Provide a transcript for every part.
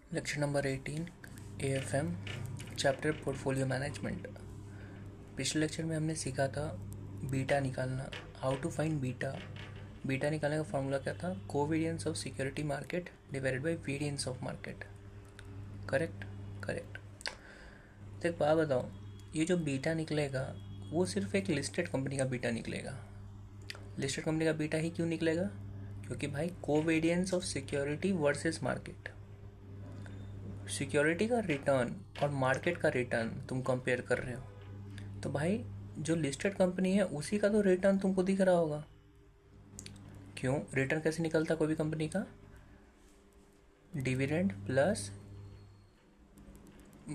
Lecture number 18 AFM chapter portfolio management. पिछले lecture में हमने सीखा था बीटा निकालना, how to find beta. Beta निकालने का फॉर्मूला क्या था? Covariance of security market divided by variance of market. Correct correct. तो एक बात बताओ, ये जो बीटा निकलेगा वो सिर्फ एक लिस्टेड कंपनी का बीटा निकलेगा। लिस्टेड कंपनी का बीटा ही क्यों निकलेगा? क्योंकि भाई covariance of security versus market, security का रिटर्न और मार्केट का रिटर्न तुम कंपेयर कर रहे हो, तो भाई जो लिस्टेड कंपनी है उसी का तो रिटर्न तुमको दिख रहा होगा। क्यों? रिटर्न कैसे निकलता कोई भी कंपनी का? Dividend plus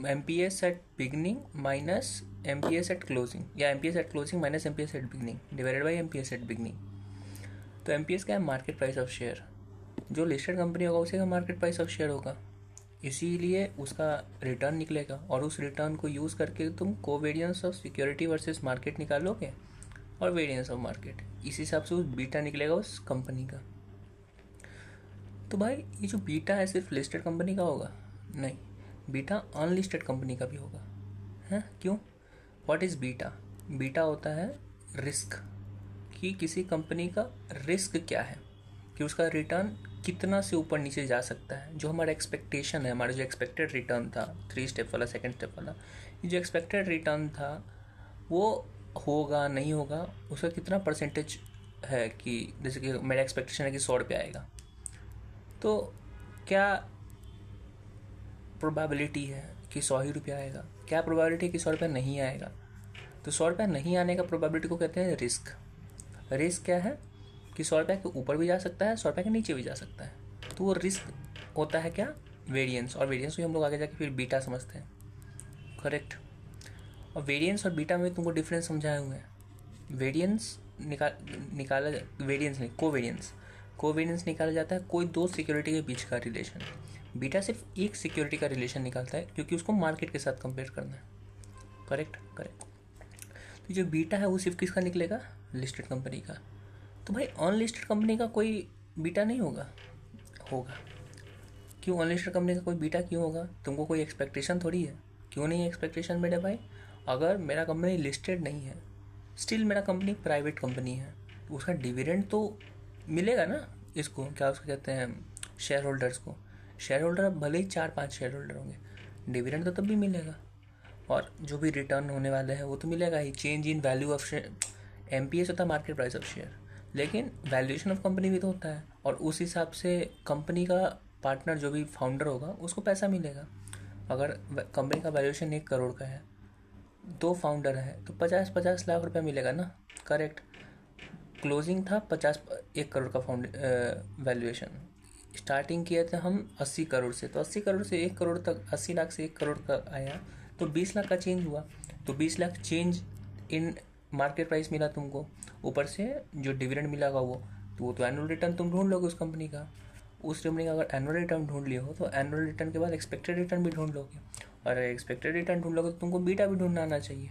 MPS at beginning minus MPS at closing, या MPS at closing minus MPS at beginning divided by MPS at beginning. तो एमपीएस क्या है? Market price of share. जो लिस्टेड कंपनी होगा उसी का मार्केट प्राइस ऑफ शेयर होगा, इसीलिए उसका रिटर्न निकलेगा और उस रिटर्न को यूज़ करके तुम covariance of security versus market निकालोगे और वेरिएंस ऑफ मार्केट, इस हिसाब से उस बीटा निकलेगा उस कंपनी का। तो भाई ये जो बीटा है सिर्फ लिस्टेड कंपनी का होगा? नहीं, बीटा अनलिस्टेड कंपनी का भी होगा। हैं? क्यों? What is beta? बीटा होता है रिस्क, कि किसी कंपनी का रिस्क क्या है, कि उसका रिटर्न कितना से ऊपर नीचे जा सकता है। जो हमारा एक्सपेक्टेशन है, हमारा जो एक्सपेक्टेड रिटर्न था 3 स्टेप वाला, 2nd स्टेप वाला, ये जो एक्सपेक्टेड रिटर्न था वो होगा नहीं होगा, उसका कितना परसेंटेज है। कि जैसे कि मेरा एक्सपेक्टेशन है कि 100 रुपये आएगा, तो क्या प्रोबेबिलिटी है कि 100 ही रुपया आएगा? क्या प्रोबेबिलिटी है कि 100 रुपया नहीं आएगा? तो 100 रुपया नहीं आने का प्रोबेबिलिटी को कहते हैं रिस्क। रिस्क क्या है? कि 100 रुपये के ऊपर भी जा सकता है, 100 रुपये के नीचे भी जा सकता है। तो वो रिस्क होता है क्या? वेरिएंस। और वेरिएंस को हम लोग आगे जाके फिर बीटा समझते हैं। करेक्ट। और वेरिएंस और बीटा में तुमको डिफरेंस समझाए हुए हैं। वेरिएंस निकाला वेरिएंस नहीं, कोवेरिएंस। कोवेरिएंस निकाला जाता है कोई दो सिक्योरिटी के बीच का रिलेशन। बीटा सिर्फ एक सिक्योरिटी का रिलेशन निकालता है, क्योंकि उसको मार्केट के साथ कंपेयर करना है। Correct correct. तो जो बीटा है वो सिर्फ किसका निकलेगा? लिस्टेड कंपनी का। तो भाई अनलिस्टेड कंपनी का कोई बीटा नहीं होगा? होगा। क्यों अनलिस्टेड कंपनी का कोई बीटा क्यों होगा? तुमको कोई एक्सपेक्टेशन थोड़ी है। क्यों नहीं है एक्सपेक्टेशन मेरे भाई? अगर मेरा कंपनी लिस्टेड नहीं है, स्टिल मेरा कंपनी प्राइवेट कंपनी है, तो उसका डिविडेंड तो मिलेगा ना। इसको क्या उसको कहते हैं? शेयर होल्डर्स को। शेयर होल्डर अब भले ही 4-5 शेयर होल्डर होंगे, डिविडेंड तो तब भी मिलेगा। और जो भी रिटर्न होने वाले हैं वो तो मिलेगा ही। Change in value of share, MPS होता है मार्केट प्राइस ऑफ शेयर, लेकिन वैल्यूएशन ऑफ कंपनी भी तो होता है, और उस हिसाब से कंपनी का पार्टनर जो भी फाउंडर होगा उसको पैसा मिलेगा। अगर कंपनी का वैल्यूएशन 1 करोड़ का है, 2 फाउंडर है, तो 50-50 लाख रुपया मिलेगा ना। करेक्ट। क्लोजिंग था 1 करोड़ का वैल्यूएशन। स्टार्टिंग किए थे हम 80 करोड़ से, तो 80 करोड़ से 1 करोड़ तक, 80 लाख से 1 करोड़ का आया, तो 20 लाख का चेंज हुआ। तो 20 lakh change in market price मिला तुमको, ऊपर से जो डिविडेंड मिलेगा वो तो एनुअल रिटर्न तुम ढूंढ लोगे उस कंपनी का। उस कंपनी का अगर एनुअल रिटर्न ढूंढ लिया हो तो एनुअल रिटर्न के बाद एक्सपेक्टेड रिटर्न भी ढूंढ लोगे, और एक्सपेक्टेड रिटर्न ढूंढ लोगे तो तुमको बीटा भी ढूंढना आना चाहिए।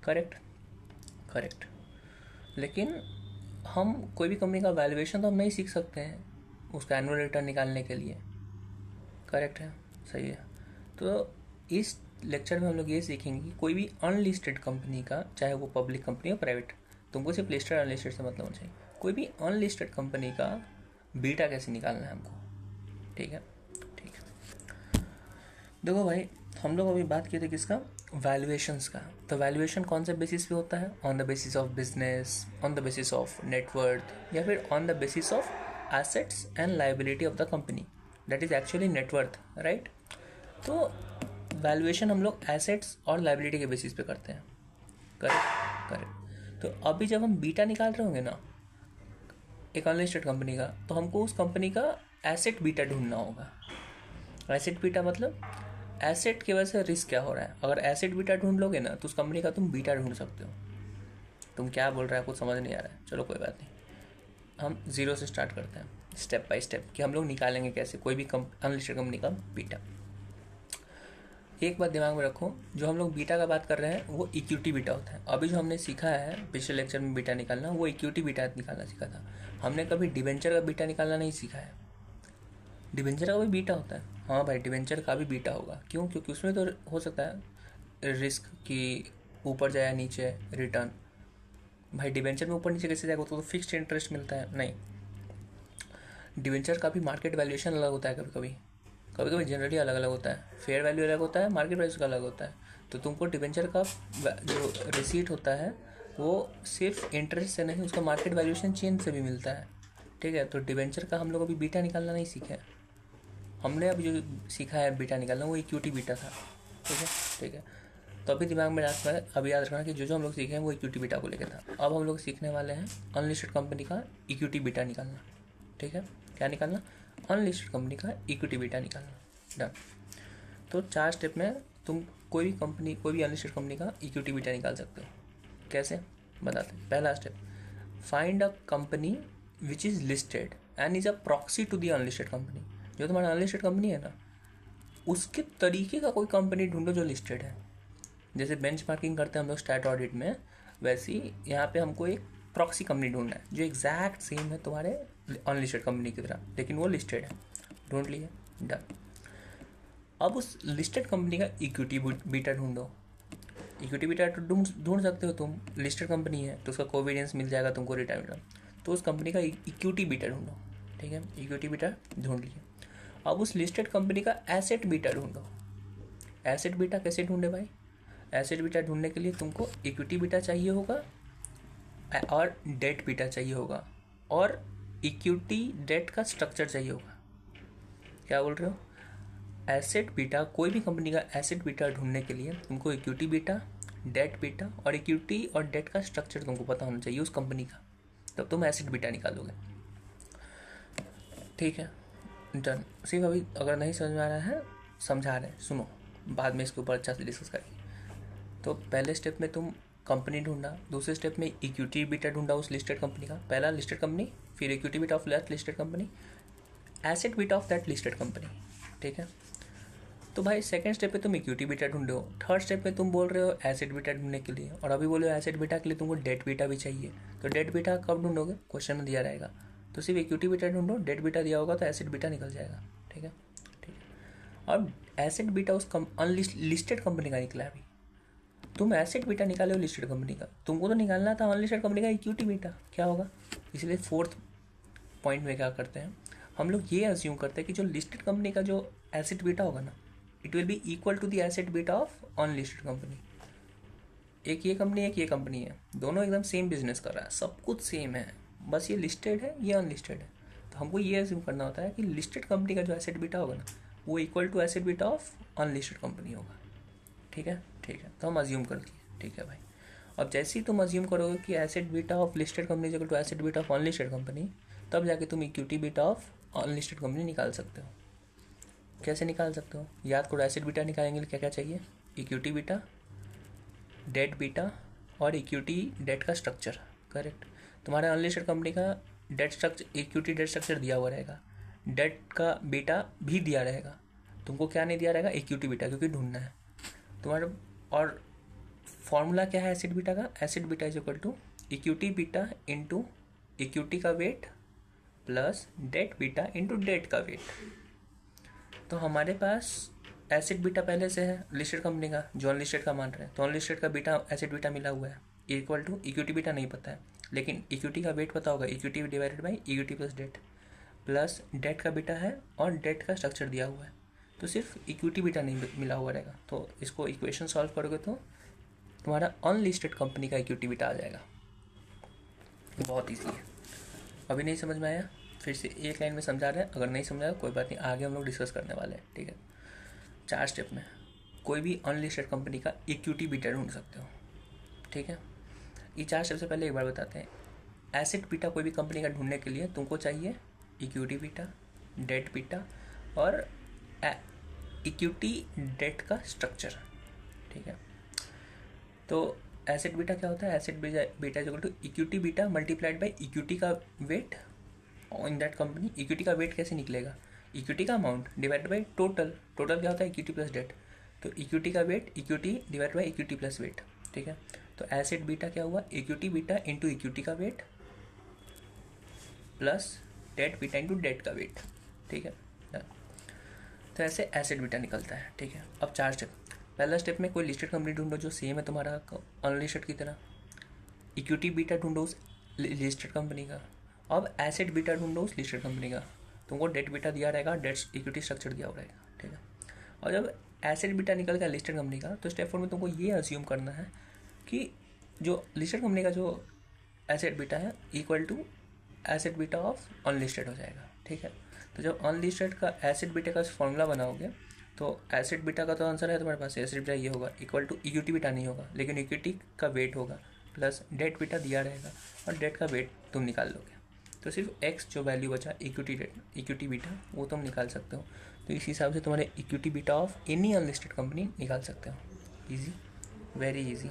Correct correct. लेकिन हम कोई भी कंपनी का वैल्यूएशन तो हम नहीं सीख सकते हैं उसका एनुअल रिटर्न निकालने के लिए। करेक्ट है, सही है। तो इस लेक्चर में हम लोग ये सीखेंगे कि कोई भी अनलिस्टेड कंपनी का, चाहे वो पब्लिक कंपनी हो प्राइवेट, तुमको सिर्फ लिस्टेड अनलिस्टेड से मतलब होना चाहिए, कोई भी अनलिस्टेड कंपनी का बीटा कैसे निकालना है हमको। ठीक है ठीक है। देखो भाई, हम लोग अभी बात किए थे किसका? वैल्यूएशंस का। तो वैल्यूएशन कौन से बेसिस पे होता है? On the basis of business, on the basis of net worth, या फिर on the basis of assets and liability of the company, that is actually net worth, right. तो वैल्यूएशन हम लोग एसेट्स और लाइबिलिटी के बेसिस पे करते हैं। Correct correct. तो अभी जब हम बीटा निकाल रहे होंगे ना एक अनलिस्टेड कंपनी का, तो हमको उस कंपनी का एसेट बीटा ढूंढना होगा। एसेट बीटा मतलब एसेट की वजह से रिस्क क्या हो रहा है। अगर एसेट बीटा ढूंढ लोगे ना तो उस कंपनी का तुम बीटा ढूंढ सकते हो। तुम क्या बोल रहा है कुछ समझ नहीं आ रहा है, चलो कोई बात नहीं, हम 0 से स्टार्ट करते हैं स्टेप बाय स्टेप कि हम लोग निकालेंगे कैसे कोई भी अनलिस्टेड कंपनी का बीटा। एक बात दिमाग में रखो, जो हम लोग बीटा का बात कर रहे हैं वो इक्विटी बीटा होता है। अभी जो हमने सीखा है पिछले लेक्चर में बीटा निकालना, वो इक्विटी बीटा निकालना सीखा था। हमने कभी डिबेंचर का बीटा निकालना नहीं सीखा है। डिबेंचर का भी बीटा होता है, हाँ भाई, डिवेंचर का भी बीटा होगा। क्यों? क्योंकि उसमें तो हो सकता है रिस्क कि ऊपर जाए नीचे रिटर्न। भाई डिवेंचर में ऊपर नीचे कैसे जाएगा? तो फिक्स्ड इंटरेस्ट मिलता है नहीं। डिवेंचर का भी मार्केट वैल्यूएशन अलग होता है कभी कभी, कभी कभी जनरली अलग अलग होता है। फेयर वैल्यू अलग होता है, मार्केट वैल्यू का अलग होता है। तो तुमको डिवेंचर का जो रिसीट होता है वो सिर्फ इंटरेस्ट से नहीं, उसका मार्केट वैल्यूएशन चेंज से भी मिलता है। ठीक है, तो डिवेंचर का हम लोग अभी बीटा निकालना नहीं सीखे। हमने अभी जो सीखा है बीटा निकालना वो इक्विटी बीटा था। ठीक है, ठीक है। तो अभी दिमाग में रखना है, अभी याद रखना कि जो जो हम लोग सीखे हैं वो इक्विटी बीटा को लेकर था। अब हम लोग सीखने वाले हैं अनलिस्टेड कंपनी का इक्विटी बीटा निकालना। ठीक है, क्या निकालना? अनलिस्टेड कंपनी का इक्विटी बीटा निकालना। डन। तो 4 स्टेप में तुम कोई भी कंपनी, कोई भी अनलिस्टेड कंपनी का इक्विटी बीटा निकाल सकते हो। कैसे बताते हैं? पहला step, find a company which is listed and is a proxy to the unlisted company. जो तुम्हारा अनलिस्टेड कंपनी है ना, उसके तरीके का कोई कंपनी ढूंढो जो लिस्टेड है। जैसे बेंचमार्किंग करते हैं हम लोग स्टैट ऑडिट में, वैसे ही यहाँ पे हमको एक प्रॉक्सी कंपनी ढूंढना है जो एग्जैक्ट सेम है तुम्हारे अनलिस्टेड कंपनी की तरह, लेकिन वो लिस्टेड है। ढूंढ लिया, डन। अब उस लिस्टेड कंपनी का इक्विटी बीटा ढूंढो। इक्विटी बीटा तो ढूंढ सकते हो तुम, लिस्टेड कंपनी है तो उसका कोविडेंस मिल जाएगा तुमको रिटर्न रिटर्न। तो उस कंपनी का इक्विटी बीटा ढूंढो। ठीक है, इक्विटी बीटा ढूंढ लिया। अब उस लिस्टेड कंपनी का एसेट बीटा ढूंढो। एसेट बीटा कैसे ढूंढे भाई? एसेट बीटा ढूंढने के लिए तुमको इक्विटी बीटा चाहिए होगा और डेट बीटा चाहिए होगा और इक्विटी डेट का स्ट्रक्चर चाहिए होगा। क्या बोल रहे हो? एसेट बीटा, कोई भी कंपनी का एसेट बीटा ढूंढने के लिए तुमको इक्विटी बीटा, डेट बीटा और इक्विटी और डेट का स्ट्रक्चर तुमको पता होना चाहिए उस कंपनी का, तब तुम एसेट बीटा निकालोगे। ठीक है, डन। सिर्फ अभी अगर नहीं समझ में आ रहा है, समझा रहे हैं, सुनो, बाद में इसके ऊपर अच्छा से डिस्कस करेंगे। तो पहले स्टेप में तुम कंपनी ढूंढा, दूसरे स्टेप में इक्विटी बीटा ढूंढा उस लिस्टेड कंपनी का, पहला लिस्टेड कंपनी, फिर equity beta of that listed company, asset beta of that listed company. ठीक है, तो भाई सेकंड स्टेप पे तुम इक्विटी बीटा ढूंढे हो, थर्ड स्टेप पे तुम बोल रहे हो एसेट बीटा ढूंढने के लिए, और अभी बोले हो एसेट बीटा के लिए तुमको डेट बीटा भी चाहिए। तो डेट बीटा कब ढूंढोगे? क्वेश्चन में दिया रहेगा। तो सिर्फ इक्विटी बीटा ढूंढो, डेट बीटा दिया होगा तो एसेट बीटा निकल जाएगा। ठीक है, ठीक है। अब एसेट बीटा उस लिस्टेड कंपनी का निकला है। अभी तुम एसेट बीटा निकाले हो लिस्टेड कंपनी का, तुमको तो निकालना था अनलिस्टेड कंपनी का इक्विटी बीटा। क्या होगा? इसलिए फोर्थ पॉइंट में क्या करते हैं हम लोग, ये अज्यूम करते हैं कि जो लिस्टेड कंपनी का जो एसेट बीटा होगा ना, it will be equal to the asset beta of unlisted company. एक ये कंपनी, एक ये कंपनी है, दोनों एकदम सेम बिजनेस कर रहा है, सब कुछ सेम है, बस ये लिस्टेड है, ये अनलिस्टेड है। तो हमको ये अज्यूम करना होता है कि लिस्टेड कंपनी का जो एसेट बीटा होगा ना, वो equal to asset beta of unlisted company होगा। ठीक है, ठीक है। तो हम अज्यूम कर लिए। ठीक है भाई, अब जैसे ही तुम अज्यूम करोगे कि asset beta of listed company equal to asset beta of unlisted company, तब जाके तुम equity beta of unlisted company निकाल सकते हो। कैसे निकाल सकते हो? याद करो, एसेट बीटा निकालेंगे क्या क्या चाहिए? इक्विटी बीटा, डेट बीटा और इक्विटी डेट का स्ट्रक्चर। करेक्ट। तुम्हारा अनलिस्टेड कंपनी का debt structure, equity debt structure दिया हुआ रहेगा, डेट का बीटा भी दिया रहेगा। तुमको क्या नहीं दिया रहेगा? इक्विटी बीटा, क्योंकि ढूंढना है तुम्हारा। और फॉर्मूला क्या है एसेट बीटा का? Asset beta is equal to equity beta into equity का weight plus debt beta into debt का वेट। तो हमारे पास एसेट बीटा पहले से है लिस्टेड कंपनी का, जो अनलिस्टेड का मान रहे हैं, तो अनलिस्टेड का बीटा एसेट बीटा मिला हुआ है, इक्वल टू इक्विटी बीटा नहीं पता है, लेकिन इक्विटी का वेट पता होगा, equity divided by equity plus debt, plus debt का बीटा है और डेट का स्ट्रक्चर दिया हुआ है, तो सिर्फ इक्विटी बीटा नहीं मिला हुआ रहेगा। तो इसको इक्वेशन सॉल्व करोगे तो तुम्हारा अनलिस्टेड कंपनी का इक्विटी बीटा आ जाएगा। बहुत ईजी है। अभी नहीं समझ में आया? फिर से एक लाइन में समझा रहे हैं, अगर नहीं समझाया कोई बात नहीं, आगे हम लोग डिस्कस करने वाले हैं। ठीक है, 4 स्टेप में कोई भी अनलिस्टेड कंपनी का इक्विटी बीटा ढूंढ सकते हो। ठीक है, ये 4 स्टेप से पहले एक बार बताते हैं। एसेट बीटा कोई भी कंपनी का ढूंढने के लिए तुमको चाहिए इक्विटी बीटा, डेट बीटा और इक्विटी डेट का स्ट्रक्चर। ठीक है, तो एसेट बीटा क्या होता है? Asset beta equal to equity beta multiplied by equity का weight in that company. Equity का वेट कैसे निकलेगा? इक्विटी का amount divide by total. Total क्या होता है? Equity plus debt. तो इक्विटी का weight equity divide by equity plus weight. ठीक है, तो एसेट बीटा क्या हुआ? इक्विटी बीटा इंटू इक्विटी का weight plus debt beta into debt का वेट। ठीक है, तो ऐसे एसेट बीटा निकलता है, ठीक है। अब 4 स्टेप। पहला स्टेप में कोई लिस्टेड कंपनी ढूंढो जो सेम है तुम्हारा अनलिस्टेड की तरह। इक्विटी बीटा ढूंढो उस लिस्टेड कंपनी का। अब एसेट बीटा ढूंढो उस लिस्टेड कंपनी का। तुमको डेट बीटा दिया रहेगा, डेट इक्विटी स्ट्रक्चर दिया रहेगा, ठीक है। और जब एसेट बीटा निकल गया लिस्टेड कंपनी का, तो स्टेप 4 में तुमको ये अज्यूम करना है कि जो लिस्टेड कंपनी का जो एसेट बीटा है equal to asset beta of unlisted हो जाएगा, ठीक है। तो जब अनलिस्टेड का एसेट बीटा का फॉर्मूला बनाओगे तो एसेट बीटा का तो आंसर है तुम्हारे पास, एसेट बीटा ये होगा इक्वल टू इक्विटी बीटा नहीं होगा, लेकिन इक्विटी का वेट होगा प्लस डेट बीटा दिया रहेगा और डेट का वेट तुम निकाल लोगे। तो सिर्फ एक्स जो वैल्यू बचा इक्विटी बीटा वो तुम निकाल सकते हो। तो इस हिसाब से तुम्हारे equity beta of any unlisted company निकाल सकते हो। Easy, very easy.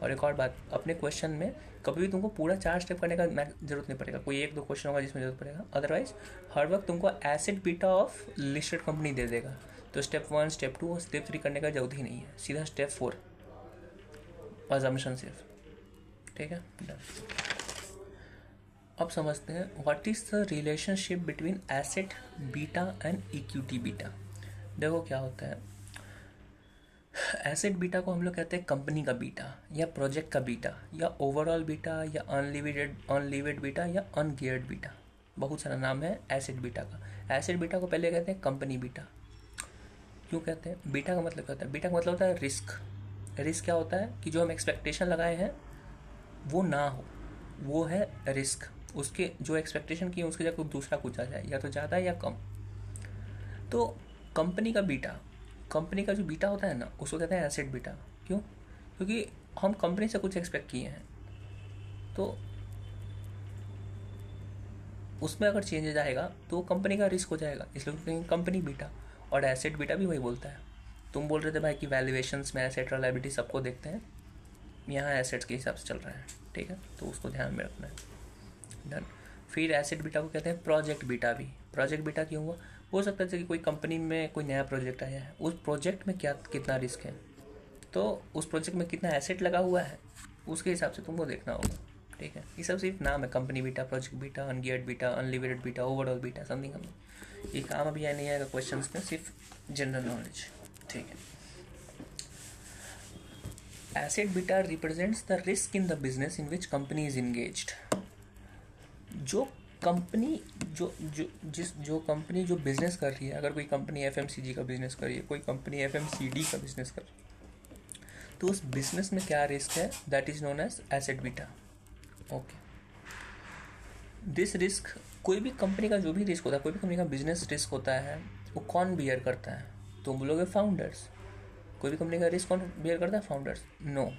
और एक और बात, अपने क्वेश्चन में कभी भी तुमको पूरा 4 स्टेप करने का जरूरत नहीं पड़ेगा, कोई 1-2 क्वेश्चन होगा जिसमें जरूरत पड़ेगा, अदरवाइज हर वक्त तुमको asset beta of listed company दे देगा। तो स्टेप 1, स्टेप 2 और स्टेप 3 करने का जरूरत ही नहीं है, सीधा स्टेप 4 अजम्पशन सिर्फ, ठीक है। अब समझते हैं what is the relationship between asset beta and equity beta. देखो क्या होता है, एसेट बीटा को हम लोग कहते हैं कंपनी का बीटा या प्रोजेक्ट का बीटा या ओवरऑल बीटा या अनलिवेड बीटा या अनगियर्ड बीटा, बहुत सारा नाम है एसेट बीटा का। एसेट बीटा को पहले कहते हैं कंपनी बीटा। क्यों कहते हैं? बीटा का मतलब क्या होता है? बीटा का मतलब होता है रिस्क। रिस्क क्या होता है कि जो हम एक्सपेक्टेशन लगाए हैं वो ना हो, वो है रिस्क। उसके जो एक्सपेक्टेशन की है उसके जगह दूसरा कुछ आ जाए, या तो ज़्यादा या कम। तो कंपनी का बीटा, कंपनी का जो बीटा होता है ना, उसको कहते हैं एसेट बीटा। क्यों? क्योंकि हम कंपनी से कुछ एक्सपेक्ट किए हैं, तो उसमें अगर चेंजेस आएगा तो कंपनी का रिस्क हो जाएगा, इसलिए कंपनी बीटा। और एसेट बीटा भी वही बोलता है। तुम बोल रहे थे भाई कि वैल्यूएशंस में एसेट और लायबिलिटी सबको देखते हैं, यहाँ एसेट्स के हिसाब से चल रहा है, ठीक है, तो उसको ध्यान में रखना है। डन। फिर एसेट बीटा को कहते हैं प्रोजेक्ट बीटा भी। प्रोजेक्ट बीटा क्यों हुआ? हो सकता है कि कोई कंपनी में कोई नया प्रोजेक्ट आया है, उस प्रोजेक्ट में कितना रिस्क है, तो उस प्रोजेक्ट में कितना एसेट लगा हुआ है, उसके हिसाब से तुमको देखना होगा, ठीक है। ये सब सिर्फ नाम है, company beta, project beta, ungeared beta, unlevered beta, overall beta, something. ये काम अभी नहीं आएगा क्वेश्चन में, सिर्फ जनरल नॉलेज, ठीक है। Asset beta represents the risk in the business in which company is engaged. जो कंपनी जो कंपनी जो बिजनेस कर रही है, अगर कोई कंपनी एफएमसीजी का बिजनेस कर रही है, कोई कंपनी एफएमसीडी का बिजनेस कर रही है, तो उस बिजनेस में क्या रिस्क है, that is known as asset beta. Okay, this risk, कोई भी कंपनी का जो भी रिस्क होता है, कोई भी कंपनी का बिजनेस रिस्क होता है, वो कौन बियर करता है? तुम बोलोगे फाउंडर्स। कोई भी कंपनी का रिस्क कौन बियर करता है? Founders. No,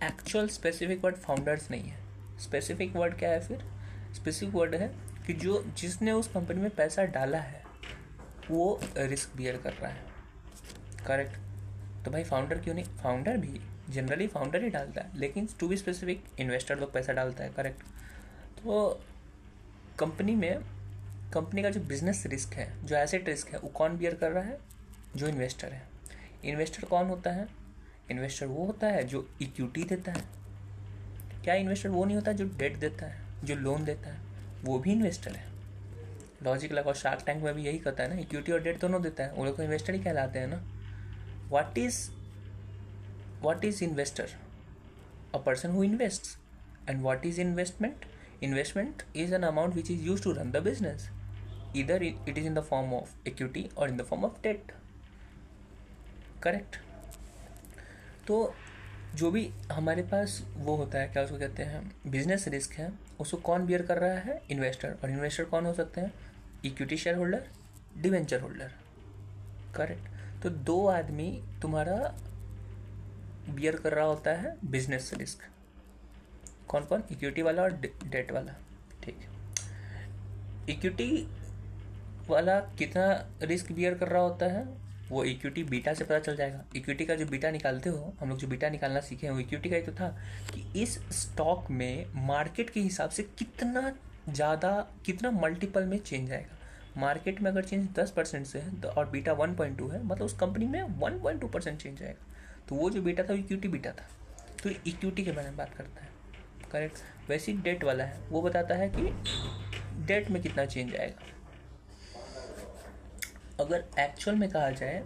actual specific word founders नहीं है। स्पेसिफिक वर्ड क्या है फिर? स्पेसिफिक वर्ड है कि जिसने उस कंपनी में पैसा डाला है वो रिस्क बियर कर रहा है, करेक्ट। तो भाई फाउंडर क्यों नहीं? फाउंडर भी जनरली फाउंडर ही डालता है, लेकिन टू बी स्पेसिफिक इन्वेस्टर लोग पैसा डालता है, करेक्ट। तो कंपनी में, कंपनी का जो बिजनेस रिस्क है, जो एसेट रिस्क है, वो कौन बियर कर रहा है? जो इन्वेस्टर है। इन्वेस्टर कौन होता है? इन्वेस्टर वो होता है जो इक्विटी देता है। क्या इन्वेस्टर वो नहीं होता जो डेट देता है, जो लोन देता है? वो भी इन्वेस्टर है। लॉजिक लगाओ, शार्क टैंक में भी यही करता है ना, इक्विटी और डेट दोनों देता है, वो लोग तो इन्वेस्टर ही कहलाते हैं ना। What is investor? A person who invests. And what is investment? Investment is an amount which is used to run the business, either it is in the form of equity और in the form of debt, correct. तो जो भी हमारे पास वो होता है, क्या उसको कहते हैं, बिजनेस रिस्क है, उसको कौन बियर कर रहा है? इन्वेस्टर। और इन्वेस्टर कौन हो सकते हैं? Equity share holder, debenture holder, correct. तो 2 आदमी तुम्हारा बियर कर रहा होता है बिजनेस रिस्क। कौन कौन? इक्विटी वाला और डेट वाला, ठीक है। इक्विटी वाला कितना रिस्क बियर कर रहा होता है वो इक्विटी बीटा से पता चल जाएगा। इक्विटी का जो बीटा निकालते हो, हम लोग जो बीटा निकालना सीखे हैं वो इक्विटी का ही तो था कि इस स्टॉक में मार्केट के हिसाब से कितना ज़्यादा, कितना मल्टीपल में चेंज आएगा। मार्केट में अगर चेंज 10% से है तो और बीटा 1.2 है, मतलब उस कंपनी में 1.2% चेंज आएगा। तो वो जो बीटा था वो इक्विटी बीटा था, तो इक्विटी के बारे में बात करता है, करेक्ट। वैसे ही डेट वाला है, वो बताता है कि डेट में कितना चेंज आएगा। अगर एक्चुअल में कहा जाए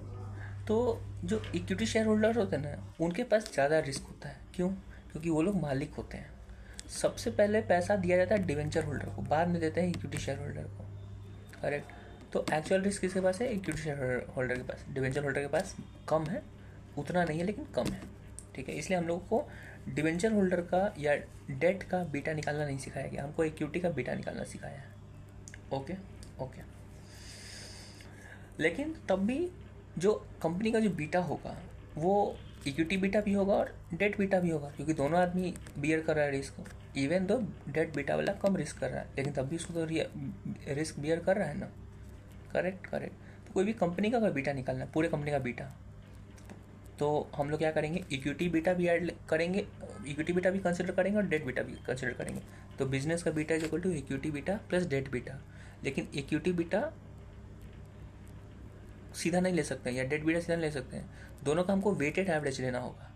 तो जो इक्विटी शेयर होल्डर होते हैं ना, उनके पास ज़्यादा रिस्क होता है। क्यों? क्योंकि वो लोग मालिक होते हैं। सबसे पहले पैसा दिया जाता है डिवेंचर होल्डर को, बाद में देते हैं इक्विटी शेयर होल्डर को। करेक्ट। तो एक्चुअल रिस्क किसके पास है? इक्विटी शेयर होल्डर के पास। डिवेंचर होल्डर के पास कम है, उतना नहीं है लेकिन कम है। ठीक है, इसलिए हम लोगों को डिवेंचर होल्डर का या डेट का बीटा निकालना नहीं सिखाया गया, हमको इक्विटी का बीटा निकालना सिखाया है। Okay okay. लेकिन तब भी जो कंपनी का जो बीटा होगा वो इक्विटी बीटा भी होगा और डेट बीटा भी होगा, क्योंकि दोनों आदमी बियर कर रहा है risk. Even though debt beta वाला कम रिस्क कर रहा है, लेकिन तब भी उसको तो रिस्क बियर कर रहा है ना। Correct correct. तो कोई भी कंपनी का अगर बीटा निकालना है, पूरे कंपनी का बीटा, तो हम लोग क्या करेंगे? इक्विटी बीटा भी ऐड करेंगे, इक्विटी बीटा भी कंसिडर करेंगे और डेट बीटा भी कंसिडर करेंगे। तो बिजनेस का beta is equal to equity beta plus debt beta. लेकिन इक्विटी बीटा सीधा नहीं ले सकते हैं या डेट बीटा सीधा नहीं ले सकते हैं, दोनों का हमको वेटेड एवरेज लेना होगा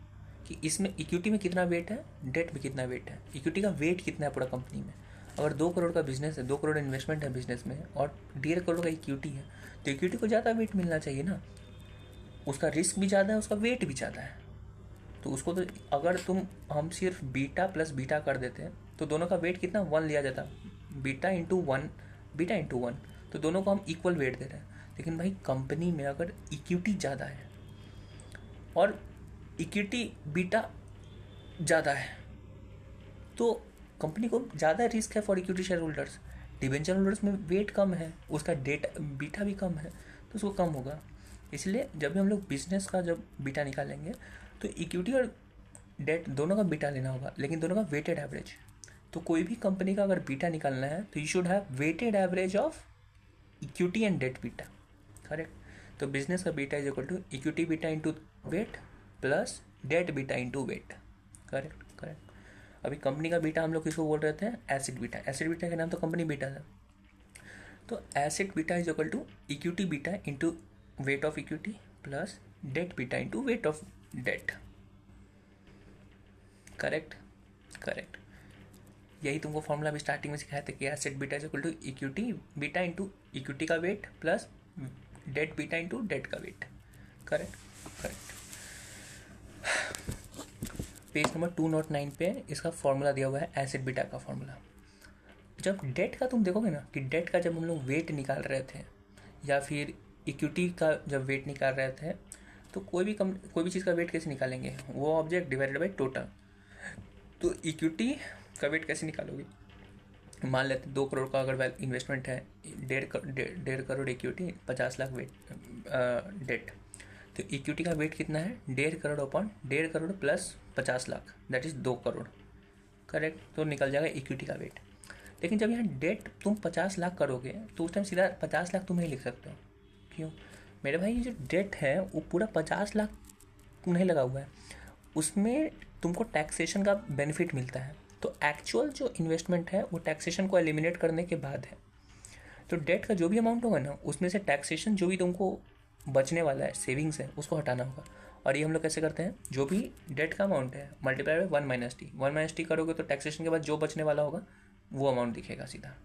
कि इसमें इक्विटी में कितना वेट है, डेट में कितना वेट है, इक्विटी का वेट कितना है पूरा कंपनी में। अगर 2 करोड़ का बिजनेस है, 2 करोड़ इन्वेस्टमेंट है बिजनेस में और 1.5 करोड़ का इक्विटी है, तो इक्विटी को ज़्यादा वेट मिलना चाहिए ना। उसका रिस्क भी ज़्यादा है, उसका वेट भी ज़्यादा है। तो उसको तो अगर हम सिर्फ बीटा प्लस बीटा कर देते हैं तो दोनों का वेट कितना 1 लिया जाता, बीटा इंटू 1, बीटा इंटू 1, तो दोनों को हम इक्वल वेट दे रहे हैं। लेकिन भाई कंपनी में अगर इक्विटी ज़्यादा है और इक्विटी बीटा ज़्यादा है तो कंपनी को ज़्यादा रिस्क है for equity share holders. Debenture holders में वेट कम है, उसका डेट बीटा भी कम है, तो उसको कम होगा। इसलिए जब भी हम लोग बिजनेस का जब बीटा निकालेंगे तो इक्विटी और डेट दोनों का बीटा लेना होगा, लेकिन दोनों का वेटेड एवरेज। तो कोई भी कंपनी का अगर बीटा निकालना है तो you should have weighted average of equity and debt beta. Correct. तो बिजनेस का beta is equal to equity beta into weight plus debt beta into weight. Correct correct. अभी कंपनी का बीटा हम लोग किसको बोल रहे थे? Acid beta. एसिड बीटा के नाम तो कंपनी बीटा था। तो asset beta is equal to equity beta into weight of equity plus debt beta into weight of debt. Correct correct. यही तुमको फॉर्मूला भी स्टार्टिंग में सिखाया था कि asset beta is equal to equity beta into equity का weight plus debt beta into debt का weight. Correct correct. Page number 209 पे इसका फॉर्मूला दिया हुआ है, एसिड बीटा का फॉर्मूला। जब डेट का तुम देखोगे ना कि डेट का जब हम लोग वेट निकाल रहे थे या फिर इक्विटी का जब वेट निकाल रहे थे, तो कोई भी चीज़ का वेट कैसे निकालेंगे? वो ऑब्जेक्ट डिवाइडेड बाई टोटल। तो इक्विटी का वेट कैसे निकालोगे? मान लेते 2 करोड़ का अगर इन्वेस्टमेंट है, 1.5 crore equity, 50 lakh weight debt, तो इक्विटी का वेट कितना है? 1.5 crore upon 1.5 crore plus 50 lakh, that is 2 crore. Correct. तो निकल जाएगा इक्विटी का वेट। लेकिन जब यहाँ डेट तुम 50 लाख करोगे तो उस टाइम सीधा 50 लाख तुम नहीं लिख सकते हो। क्यों? मेरे भाई, ये जो डेट है वो पूरा 50 लाख नहीं लगा हुआ है, उसमें तुमको टैक्सेशन का बेनिफिट मिलता है। तो एक्चुअल जो इन्वेस्टमेंट है वो टैक्सेशन को एलिमिनेट करने के बाद है। तो डेट का जो भी अमाउंट होगा ना, उसमें से टैक्सेशन जो भी तुमको बचने वाला है, सेविंग्स है, उसको हटाना होगा। और ये हम लोग कैसे करते हैं? जो भी डेट का अमाउंट है मल्टीप्लाई बाय 1 - t करोगे तो टैक्सेशन के बाद जो बचने वाला होगा वो अमाउंट दिखेगा सीधा।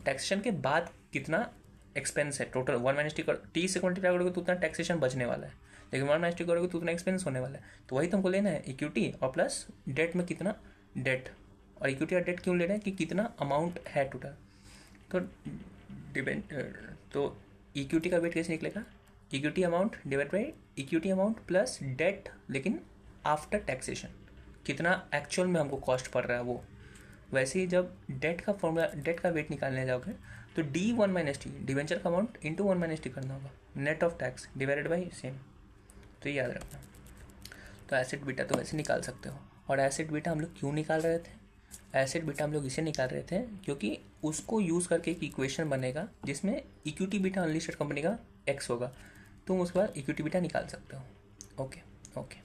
टैक्सेशन के बाद कितना एक्सपेंस है टोटल, 1 - t से मल्टीप्लाई करोगे तो उतना टैक्सेशन बचने वाला है, लेकिन 1 - t करोगे तो उतना एक्सपेंस होने वाला है। तो वही तुमको लेना है, इक्विटी और प्लस डेट में कितना डेट, और इक्विटी और डेट क्यों ले रहे हैं कि कितना अमाउंट है टोटल। तो इक्विटी का वेट कैसे निकलेगा? Equity amount divide by equity amount plus debt, लेकिन आफ्टर टैक्सेशन कितना एक्चुअल में हमको कॉस्ट पड़ रहा है वो। वैसे ही जब डेट का फॉर्मूला, डेट का वेट निकालने जाओगे तो D1 - t, डिवेंचर का अमाउंट इंटू 1 - t करना होगा, net of tax divided by same. तो ये याद रखना। तो एसिड बीटा तो वैसे निकाल सकते हो। और एसिड बीटा हम लोग क्यों निकाल रहे थे? एसिड बीटा हम लोग इसे निकाल रहे थे क्योंकि उसको यूज़ करके एक इक्वेशन बनेगा जिसमें इक्विटी बीटा अनलिस्टेड कंपनी का x होगा, तुम उसके बाद इक्विटी बीटा निकाल सकते हो। ओके ओके,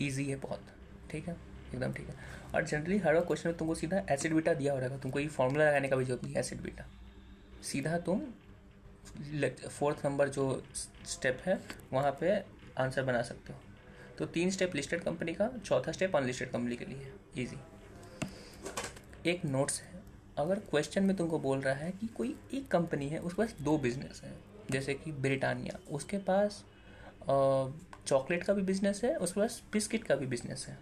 ईजी है बहुत, ठीक है, एकदम ठीक है। और जनरली हर क्वेश्चन में तुमको सीधा एसिड बीटा दिया हो रहेगा, तुमको ये फॉर्मूला लगाने का भी जरूरत नहीं है। एसिड बीटा सीधा तुम 4th नंबर जो स्टेप है वहाँ पे आंसर बना सकते हो। तो 3 स्टेप लिस्टेड कंपनी का, 4था स्टेप अनलिस्टेड कंपनी के लिए, इजी। एक नोट्स है, अगर क्वेश्चन में तुमको बोल रहा है कि कोई एक कंपनी है, उसके पास दो बिजनेस है, जैसे कि ब्रिटानिया, उसके पास चॉकलेट का भी बिजनेस है, उसके पास बिस्किट का भी बिजनेस है,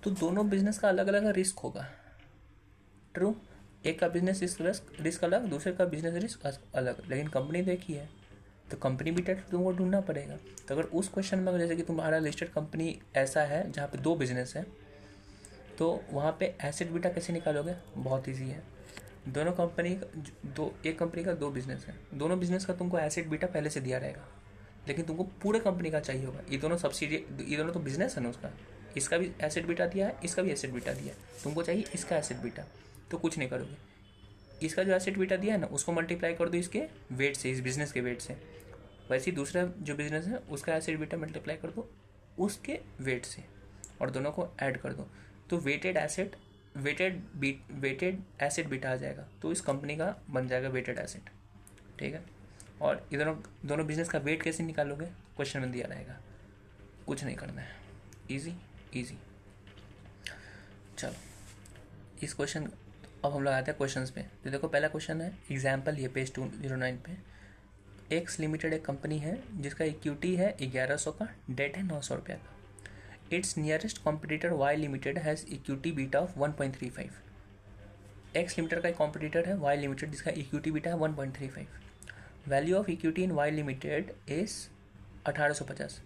तो दोनों बिजनेस का अलग अलग रिस्क होगा। ट्रू, एक का बिजनेस रिस्क अलग, दूसरे का बिजनेस रिस्क अलग, लेकिन कंपनी तो एक ही है, तो कंपनी भी तुमको ढूंढना पड़ेगा। तो अगर उस क्वेश्चन में जैसे कि तुम्हारा लिस्टेड कंपनी ऐसा है जहाँ पे दो बिजनेस है, तो वहाँ पे एसेट बीटा कैसे निकालोगे? बहुत ईजी है। दोनों कंपनी एक कंपनी का दो बिजनेस है, दोनों बिजनेस का तुमको एसेट बीटा पहले से दिया रहेगा, लेकिन तुमको पूरे कंपनी का चाहिए होगा। ये दोनों सब्सिडी, ये दोनों तो बिजनेस है ना उसका, इसका भी एसेट बीटा दिया है, इसका भी एसेट बीटा दिया है, तुमको चाहिए इसका एसेट बीटा, तो कुछ नहीं करोगे, इसका जो एसेट बीटा दिया है ना उसको मल्टीप्लाई कर दो इसके वेट से, इस बिजनेस के वेट से। वैसे ही दूसरा जो बिजनेस है उसका एसेट बीटा मल्टीप्लाई कर दो उसके वेट से, और दोनों को ऐड कर दो, तो वेटेड एसेट बीटा आ जाएगा, तो इस कंपनी का बन जाएगा वेटेड एसेट। ठीक है, और इधर दोनों बिजनेस का वेट कैसे निकालोगे? क्वेश्चन में दिया रहेगा, कुछ नहीं करना है, इजी इजी। चलो इस क्वेश्चन, अब हम लोग आते हैं क्वेश्चंस पे। तो देखो पहला क्वेश्चन है एग्जाम्पल, ये पेज 209 पे। एक्स लिमिटेड एक कंपनी है जिसका इक्विटी है 1100 का, डेट है 900 रुपये का। Its nearest competitor Y limited has equity beta of 1.35। X limited का एक कॉम्पिटिटर है वाई लिमिटेड जिसका इक्विटी बीटा है 1.35। Value of equity in Y limited is 1850।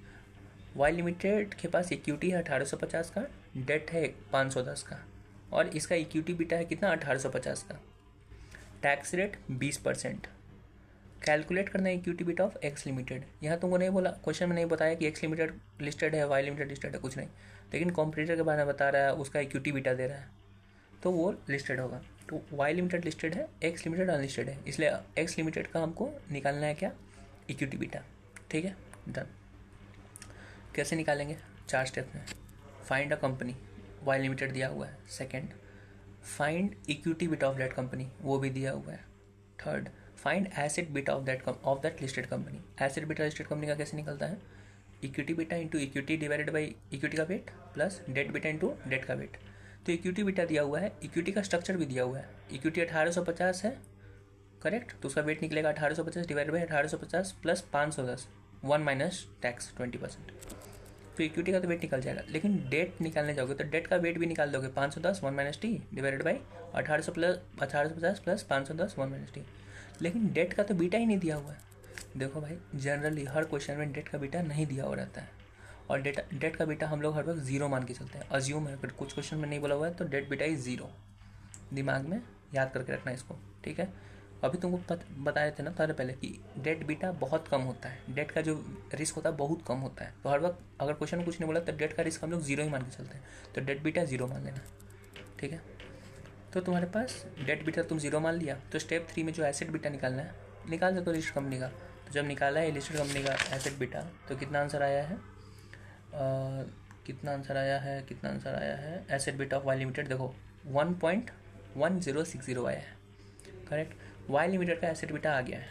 Y limited के पास इक्विटी है 1850 का, डेट है 510 का, और इसका इक्विटी बीटा है कितना? 1850 का। Tax rate 20%। कैलकुलेट करना है equity beta of x limited. यहाँ तुमको नहीं बोला, क्वेश्चन में नहीं बताया कि एक्स लिमिटेड लिस्टेड है, वाई लिमिटेड लिस्टेड है, कुछ नहीं, लेकिन कॉम्पिटिटर के बारे में बता रहा है, उसका इक्विटी बीटा दे रहा है, तो वो लिस्टेड होगा। तो वाई लिमिटेड लिस्टेड है, एक्स लिमिटेड अनलिस्टेड है, इसलिए एक्स लिमिटेड का हमको निकालना है क्या? Equity beta. ठीक है, डन। कैसे निकालेंगे? 4 स्टेप में। Find a company, Y limited दिया हुआ है। Second, find equity beta of that company, वो भी दिया हुआ है। Third, find asset beta of that listed company. Asset beta listed company का कैसे निकलता है? Equity beta into equity divided by equity का weight plus debt beta into debt का वेट। तो इक्विटी बीटा दिया हुआ है, इक्विटी का स्ट्रक्चर भी दिया हुआ है। इक्विटी 1850 है, करेक्ट, तो उसका वेट निकलेगा 1850 divided by 1850 plus 510, 1 minus tax 20%। तो इक्विटी का तो वेट निकल जाएगा, लेकिन डेट निकालने जाओगे तो डेट का वेट भी निकाल दोगे, 510 1 minus T divided by 1850 plus 510 1 minus T, लेकिन डेट का तो बीटा ही नहीं दिया हुआ है। देखो भाई, जनरली हर क्वेश्चन में डेट का बीटा नहीं दिया हुआ रहता है, और डेट का बीटा हम लोग हर वक्त 0 मान के चलते हैं। अज्यूम है, अगर कुछ क्वेश्चन में नहीं बोला हुआ है तो डेट बीटा इज 0, दिमाग में याद करके रखना इसको। ठीक है, अभी तुमको बताए थे ना थोड़े पहले कि डेट बीटा बहुत कम होता है, डेट का जो रिस्क होता है बहुत कम होता है, तो हर वक्त अगर क्वेश्चन में कुछ नहीं बोला तो डेट का रिस्क हम लोग 0 ही मान के चलते हैं, तो डेट बीटा 0 मान लेना। ठीक है, तो तुम्हारे पास डेट बीटा तुम 0 मान लिया, तो स्टेप 3 में जो एसेट बीटा निकालना है, निकाल सकते हो लिस्टेड कंपनी का। तो जब निकाला है लिस्टेड कंपनी का एसेट बीटा, तो कितना आंसर आया है? कितना आंसर आया है? Asset beta of Y limited देखो 1.1060 आया है, करेक्ट। वाई लिमिटेड का एसेट बीटा आ गया है।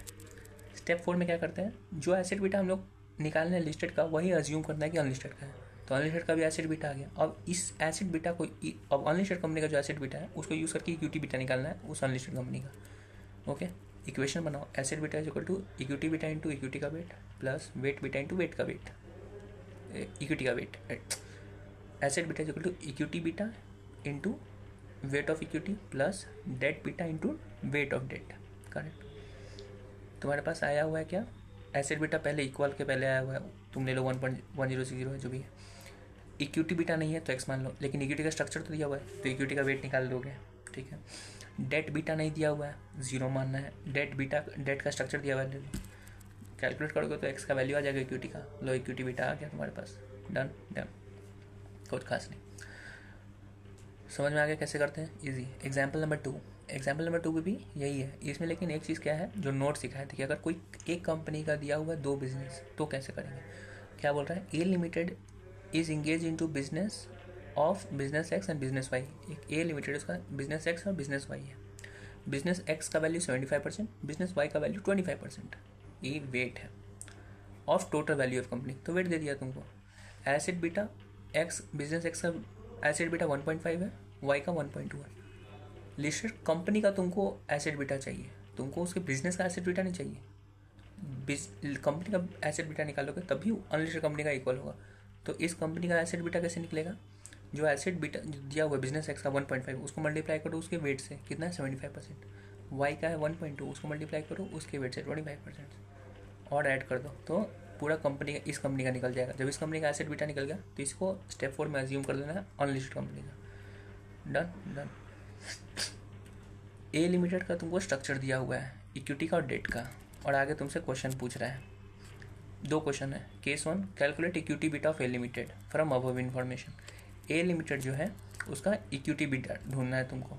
स्टेप 4 में क्या करते हैं, जो एसेट बीटा हम लोग निकालने हैं लिस्टेड का, वही अज्यूम करना है कि अनलिस्टेड का है, तो अनलिस्टेड का भी एसेट बीटा आ गया। अब इस एसेट बीटा को, अब अनलिस्टेड कंपनी का जो एसेट बीटा है उसको यूज़ करके इक्विटी बीटा निकालना है उस अनलिस्टेड कंपनी का। ओके, इक्वेशन बनाओ, asset beta is equal to equity beta into equity का weight plus weight beta into weight का वेट, इक्विटी का weight. Asset beta is equal to equity beta into weight of equity plus debt beta into weight of debt, correct. तुम्हारे पास आया हुआ है क्या? Asset beta पहले इक्वल के पहले आया हुआ है, तुम ले लो 1.1060 है जो भी है। इक्विटी बीटा नहीं है तो एक्स मान लो, लेकिन इक्विटी का स्ट्रक्चर तो दिया हुआ है, तो इक्विटी का वेट निकाल दोगे। ठीक है, डेट बीटा नहीं दिया हुआ है, 0 मानना है। डेट का स्ट्रक्चर दिया हुआ है, कैलकुलेट करोगे तो एक्स का वैल्यू आ जाएगा इक्विटी का। लो इक्विटी बीटा आ गया तुम्हारे पास, डन। कुछ खास नहीं, समझ में आ गया कैसे करते हैं? इजी। एग्जाम्पल नंबर 2 में भी यही है इसमें, लेकिन एक चीज़ क्या है जो नोट सिखाए थे कि अगर कोई एक कंपनी का दिया हुआ है 2 बिजनेस तो कैसे करेंगे। क्या बोल रहा है? A limited is engage in two business of business X and business Y. एक ए लिमिटेड, उसका बिजनेस एक्स और बिजनेस वाई है। बिजनेस एक्स का वैल्यू 75%, बिजनेस वाई का वैल्यू 25%। ये वेट है of total value of company, तो weight दे दिया तुमको। Asset beta X, business X का एसेट बीटा 1.5 है, वाई का 1.2 है, लिस्टेड कंपनी का तुमको एसेट बीटा चाहिए, तुमको उसके बिजनेस का एसेट बीटा नहीं चाहिए। कंपनी का एसेट बीटा निकालोगे तभी अनलिस्टेड कंपनी का इक्वल होगा। तो इस कंपनी का एसेट बीटा कैसे निकलेगा? जो एसेट बीटा दिया हुआ है बिजनेस एक्स का 1.5, उसको मल्टीप्लाई करो उसके वेट से, कितना है 75%। वाई का है 1.2, उसको मल्टीप्लाई करो उसके वेट से 25% और ऐड कर दो, तो पूरा कंपनी का इस कंपनी का निकल जाएगा। जब इस कंपनी का एसेट बीटा निकल गया तो इसको स्टेप 4 में अज्यूम कर देना है अनलिस्टेड कंपनी का। Done done. ए लिमिटेड का तुमको स्ट्रक्चर दिया हुआ है इक्विटी का और डेट का, और आगे तुमसे क्वेश्चन पूछ रहा है। 2 क्वेश्चन है। Case 1, calculate equity beta of A limited from above information. A limited जो है उसका इक्विटी बीटा ढूंढना है तुमको,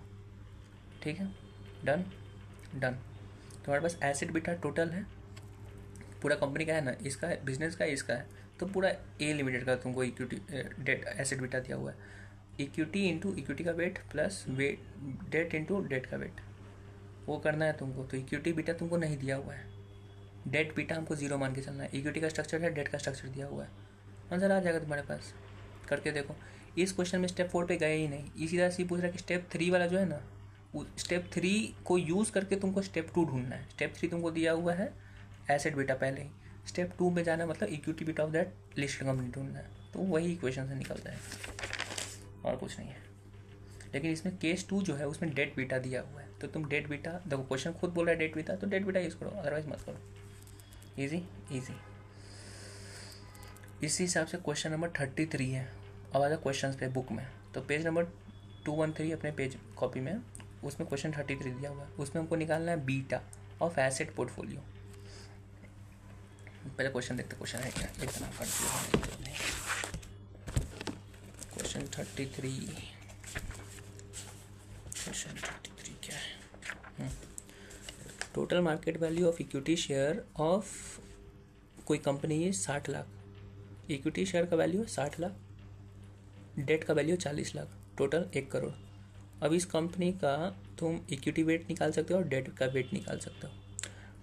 ठीक है। Done done. तुम्हारे पास एसेट बीटा टोटल है, पूरा कंपनी का है ना, इसका है, बिजनेस का है, इसका है, तो पूरा ए लिमिटेड का तुमको इक्विटी डेट एसेट बीटा दिया हुआ है। इक्विटी इंटू इक्विटी का weight plus weight debt into debt का वेट, वो करना है तुमको। तो इक्विटी बीटा तुमको नहीं दिया हुआ है, डेट बीटा हमको 0 मान के चलना है। इक्विटी का स्ट्रक्चर है, डेट का स्ट्रक्चर दिया हुआ है, आंसर आ जाएगा तुम्हारे पास। करके देखो। इस क्वेश्चन में स्टेप 4 पे गए ही नहीं, इसी तरह से पूछ रहा है कि स्टेप 3 वाला जो है ना, स्टेप 3 को यूज़ करके तुमको स्टेप 2 ढूंढना है। स्टेप 3 तुमको दिया हुआ है एसेट बीटा पहले ही, स्टेप 2 में जाना मतलब equity beta of that listed company ढूंढना है, तो वही इक्वेशन से निकलता है और कुछ नहीं है। लेकिन इसमें केस 2 जो है उसमें डेट बीटा दिया हुआ है, तो तुम डेट बीटा देखो, क्वेश्चन खुद बोल रहा है डेट बीटा, तो डेट बीटा यूज़ करो, अदरवाइज मत करो। Easy easy. इसी हिसाब से क्वेश्चन नंबर 33 है। अब आ जाओ क्वेश्चन पे बुक में, तो पेज नंबर 213 अपने पेज कॉपी में, उसमें क्वेश्चन 33 दिया हुआ है। उसमें हमको निकालना है बीटा ऑफ एसेट पोर्टफोलियो। पहले क्वेश्चन देखते, क्वेश्चन है क्या, एक तरह क्वेश्चन 33। क्वेश्चन 33 क्या है? Total market value of equity share of कोई कंपनी है 60 लाख, इक्विटी शेयर का वैल्यू है 60 लाख, डेट का वैल्यू 40 लाख, टोटल 1 करोड़। अब इस कंपनी का तुम इक्विटी वेट निकाल सकते हो और डेट का वेट निकाल सकते हो।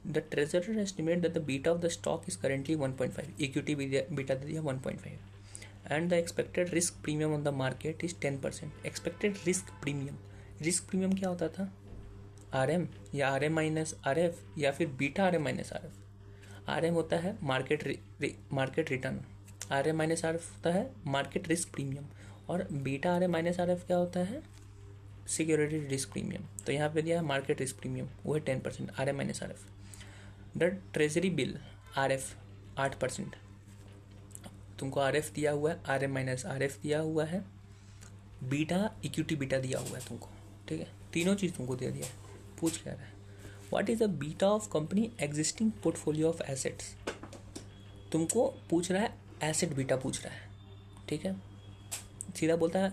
The treasurer estimate that the beta of the stock is currently 1.5, equity beta दे दिया 1.5, and the expected risk premium on the market is 10%। Expected risk premium, risk premium क्या होता था? RM या RM माइनस RF या फिर beta RM minus RF। RM होता है market return, RM minus RF होता है मार्केट रिस्क प्रीमियम, और बीटा RM माइनस RF क्या होता है? Security risk premium. तो यहाँ पे दिया है मार्केट रिस्क प्रीमियम, वो है 10%, RM minus RF। The treasury bill RF 8%, तुमको RF दिया हुआ है, RM माइनस RF दिया हुआ है, बीटा इक्विटी बीटा दिया हुआ है तुमको, ठीक है। तीनों चीज़ तुमको दे दिया है। पूछ क्या रहा है? What is the beta of company existing portfolio of assets. तुमको पूछ रहा है एसेट बीटा पूछ रहा है, ठीक है। सीधा बोलता है